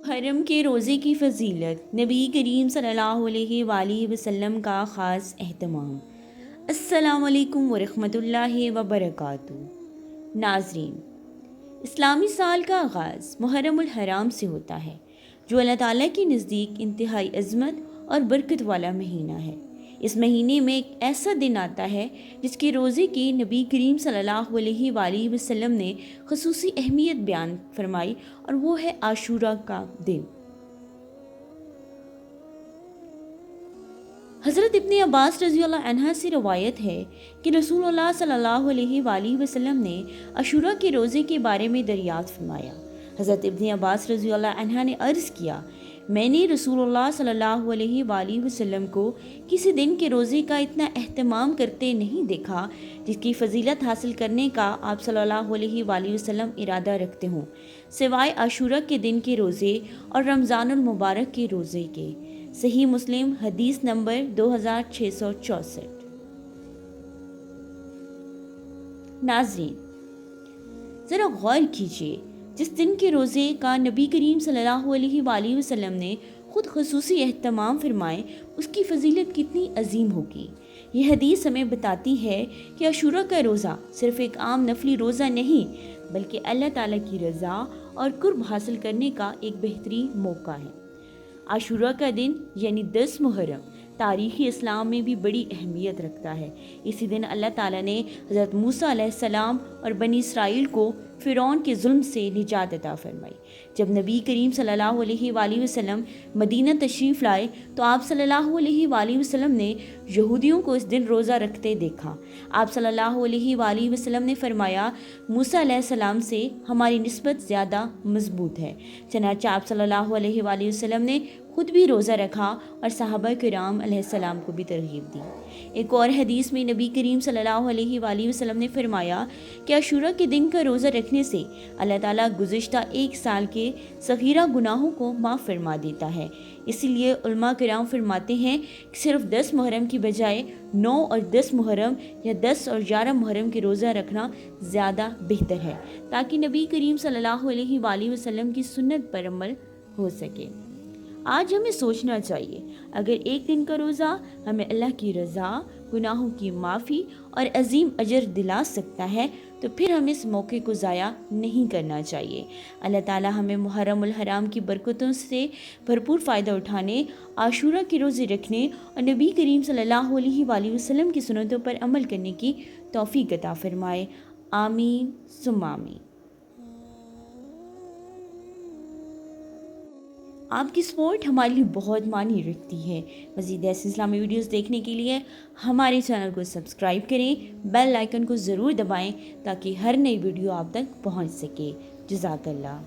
محرم کے روزے کی فضیلت، نبی کریم صلی اللہ علیہ وآلہ وسلم کا خاص اہتمام۔ السلام علیکم ورحمۃ اللہ وبرکاتہ۔ ناظرین، اسلامی سال کا آغاز محرم الحرام سے ہوتا ہے، جو اللہ تعالیٰ کے نزدیک انتہائی عظمت اور برکت والا مہینہ ہے۔ اس مہینے میں ایک ایسا دن آتا ہے جس کے روزے کی نبی کریم صلی اللہ علیہ وآلہ وسلم نے خصوصی اہمیت بیان فرمائی، اور وہ ہے عاشورہ کا دن۔ حضرت ابن عباس رضی اللہ عنہ سے روایت ہے کہ رسول اللہ صلی اللہ علیہ وآلہ وسلم نے عاشورہ کے روزے کے بارے میں دریافت فرمایا۔ حضرت ابن عباس رضی اللہ عنہ نے عرض کیا، میں نے رسول اللہ صلی اللہ علیہ وآلہ وسلم کو کسی دن کے روزے کا اتنا اہتمام کرتے نہیں دیکھا جس کی فضیلت حاصل کرنے کا آپ صلی اللہ علیہ وآلہ وسلم ارادہ رکھتے ہوں، سوائے عاشورہ کے دن کے روزے اور رمضان المبارک کے روزے کے۔ صحیح مسلم حدیث نمبر 2664۔ ناظرین، ذرا غور کیجیے، جس دن کے روزے کا نبی کریم صلی اللہ علیہ وآلہ وسلم نے خود خصوصی اہتمام فرمائے، اس کی فضیلت کتنی عظیم ہوگی۔ یہ حدیث ہمیں بتاتی ہے کہ عاشورہ کا روزہ صرف ایک عام نفلی روزہ نہیں، بلکہ اللہ تعالیٰ کی رضا اور قرب حاصل کرنے کا ایک بہترین موقع ہے۔ عاشورہ کا دن یعنی 10 محرم تاریخی اسلام میں بھی بڑی اہمیت رکھتا ہے۔ اسی دن اللہ تعالیٰ نے حضرت موسیٰ علیہ السلام اور بنی اسرائیل کو فرعون کے ظلم سے نجات عطا فرمائی۔ جب نبی کریم صلی اللہ علیہ وآلہ وسلم مدینہ تشریف لائے تو آپ صلی اللہ علیہ وآلہ وسلم نے یہودیوں کو اس دن روزہ رکھتے دیکھا۔ آپ صلی اللہ علیہ وآلہ وسلم نے فرمایا، موسیٰ علیہ السلام سے ہماری نسبت زیادہ مضبوط ہے۔ چنانچہ آپ صلی اللہ علیہ وآلہ وسلم نے خود بھی روزہ رکھا اور صحابہ کرام علیہ السلام کو بھی ترغیب دی۔ ایک اور حدیث میں نبی کریم صلی اللہ علیہ وآلہ وسلم نے فرمایا کہ عاشورہ کے دن کا روزہ رکھنے سے اللہ تعالیٰ گزشتہ ایک سال کے صغیرہ گناہوں کو معاف فرما دیتا ہے۔ اسی لیے علماء کرام فرماتے ہیں کہ صرف 10 محرم کی بجائے 9 اور 10 محرم یا 10 اور 11 محرم کے روزہ رکھنا زیادہ بہتر ہے، تاکہ نبی کریم صلی اللہ علیہ وآلہ وسلم کی سنت پر عمل ہو سکے۔ آج ہمیں سوچنا چاہیے، اگر ایک دن کا روزہ ہمیں اللہ کی رضا، گناہوں کی معافی اور عظیم اجر دلا سکتا ہے تو پھر ہمیں اس موقع کو ضائع نہیں کرنا چاہیے۔ اللہ تعالیٰ ہمیں محرم الحرام کی برکتوں سے بھرپور فائدہ اٹھانے، عاشورہ کے روزے رکھنے اور نبی کریم صلی اللہ علیہ وآلہ وسلم کی سنتوں پر عمل کرنے کی توفیق عطا فرمائے۔ آمین ثم آمین۔ آپ کی سپورٹ ہمارے لیے بہت معنی رکھتی ہے۔ مزید ایسے اسلامی ویڈیوز دیکھنے کے لیے ہمارے چینل کو سبسکرائب کریں، بیل آئیکن کو ضرور دبائیں تاکہ ہر نئی ویڈیو آپ تک پہنچ سکے۔ جزاک اللہ۔